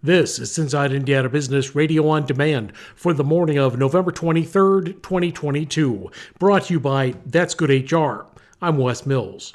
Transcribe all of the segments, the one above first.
This is Inside Indiana Business Radio on Demand for the morning of November 23rd, 2022. Brought to you by That's Good HR. I'm Wes Mills.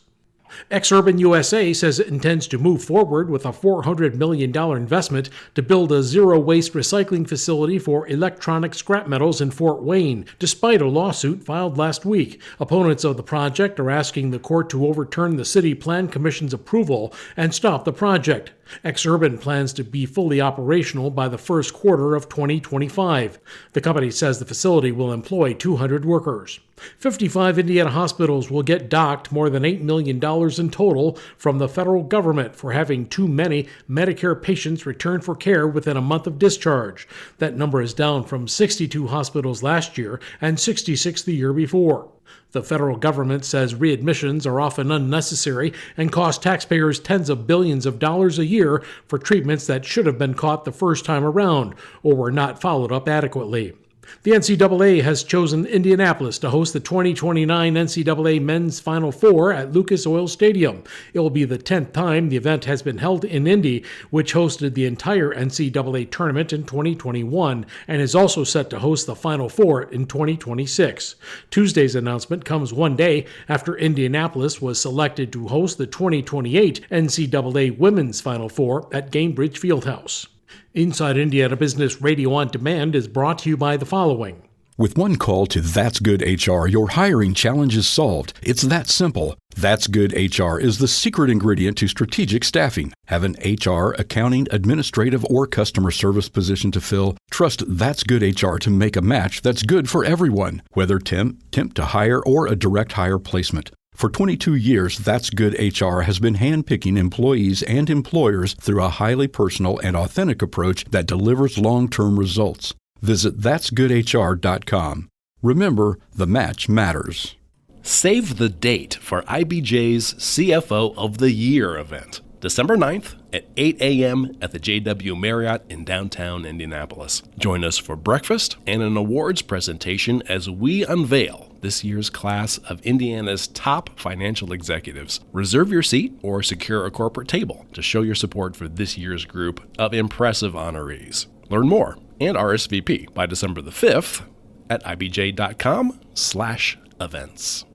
Exurban USA says it intends to move forward with a $400 million investment to build a zero-waste recycling facility for electronic scrap metals in Fort Wayne, despite a lawsuit filed last week. Opponents of the project are asking the court to overturn the City Plan Commission's approval and stop the project. Exurban plans to be fully operational by the first quarter of 2025. The company says the facility will employ 200 workers. 55 Indiana hospitals will get docked more than $8 million in total from the federal government for having too many Medicare patients return for care within a month of discharge. That number is down from 62 hospitals last year and 66 the year before. The federal government says readmissions are often unnecessary and cost taxpayers tens of billions of dollars a year for treatments that should have been caught the first time around or were not followed up adequately. The NCAA has chosen Indianapolis to host the 2029 NCAA Men's Final Four at Lucas Oil Stadium. It will be the 10th time the event has been held in Indy, which hosted the entire NCAA tournament in 2021 and is also set to host the Final Four in 2026. Tuesday's announcement comes one day after Indianapolis was selected to host the 2028 NCAA Women's Final Four at Gainbridge Fieldhouse. Inside Indiana Business Radio on Demand is brought to you by the following. With one call to That's Good HR, your hiring challenge is solved. It's that simple. That's Good HR is the secret ingredient to strategic staffing. Have an HR, accounting, administrative, or customer service position to fill? Trust That's Good HR to make a match that's good for everyone, whether temp to hire, or a direct hire placement. For 22 years, That's Good HR has been handpicking employees and employers through a highly personal and authentic approach that delivers long-term results. Visit that'sgoodhr.com. Remember, the match matters. Save the date for IBJ's CFO of the Year event, December 9th at 8 a.m. at the JW Marriott in downtown Indianapolis. Join us for breakfast and an awards presentation as we unveil this year's class of Indiana's top financial executives. Reserve your seat or secure a corporate table to show your support for this year's group of impressive honorees. Learn more and RSVP by December the 5th at ibj.com/events.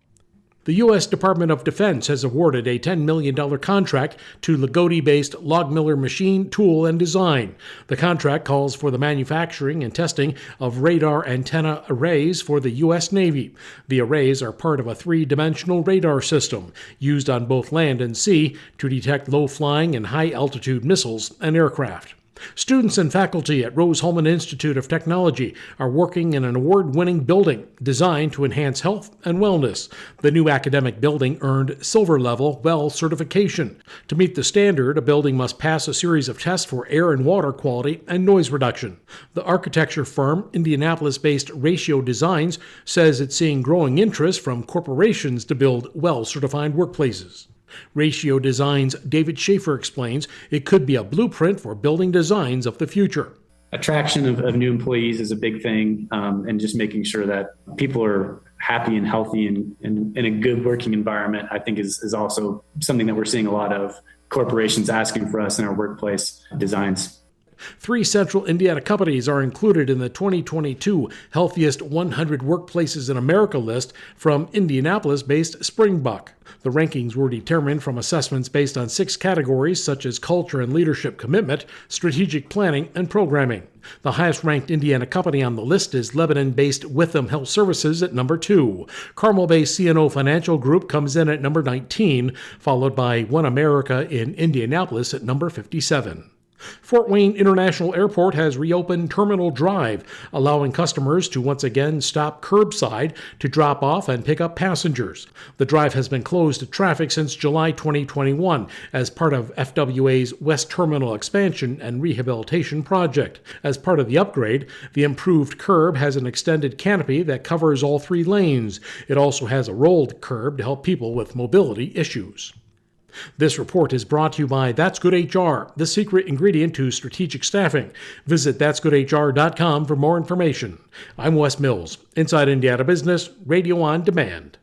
The U.S. Department of Defense has awarded a $10 million contract to Lagodi-based Logmiller Machine Tool and Design. The contract calls for the manufacturing and testing of radar antenna arrays for the U.S. Navy. The arrays are part of a three-dimensional radar system used on both land and sea to detect low-flying and high-altitude missiles and aircraft. Students and faculty at Rose-Hulman Institute of Technology are working in an award-winning building designed to enhance health and wellness. The new academic building earned Silver Level WELL certification. To meet the standard, a building must pass a series of tests for air and water quality and noise reduction. The architecture firm, Indianapolis-based Ratio Designs, says it's seeing growing interest from corporations to build WELL-certified workplaces. Ratio Designs' David Schaefer explains it could be a blueprint for building designs of the future. Attraction of new employees is a big thing, and just making sure that people are happy and healthy and in a good working environment, I think is also something that we're seeing a lot of corporations asking for us in our workplace designs. 3 Central Indiana companies are included in the 2022 Healthiest 100 Workplaces in America list from Indianapolis-based Springbuk. The rankings were determined from assessments based on 6 categories such as culture and leadership commitment, strategic planning, and programming. The highest-ranked Indiana company on the list is Lebanon-based Witham Health Services at number 2. Carmel-based C&O Financial Group comes in at number 19, followed by One America in Indianapolis at number 57. Fort Wayne International Airport has reopened Terminal Drive, allowing customers to once again stop curbside to drop off and pick up passengers. The drive has been closed to traffic since July 2021 as part of FWA's West Terminal expansion and rehabilitation project. As part of the upgrade, the improved curb has an extended canopy that covers all 3 lanes. It also has a rolled curb to help people with mobility issues. This report is brought to you by That's Good HR, the secret ingredient to strategic staffing. Visit that'sgoodhr.com for more information. I'm Wes Mills, Inside Indiana Business, Radio on Demand.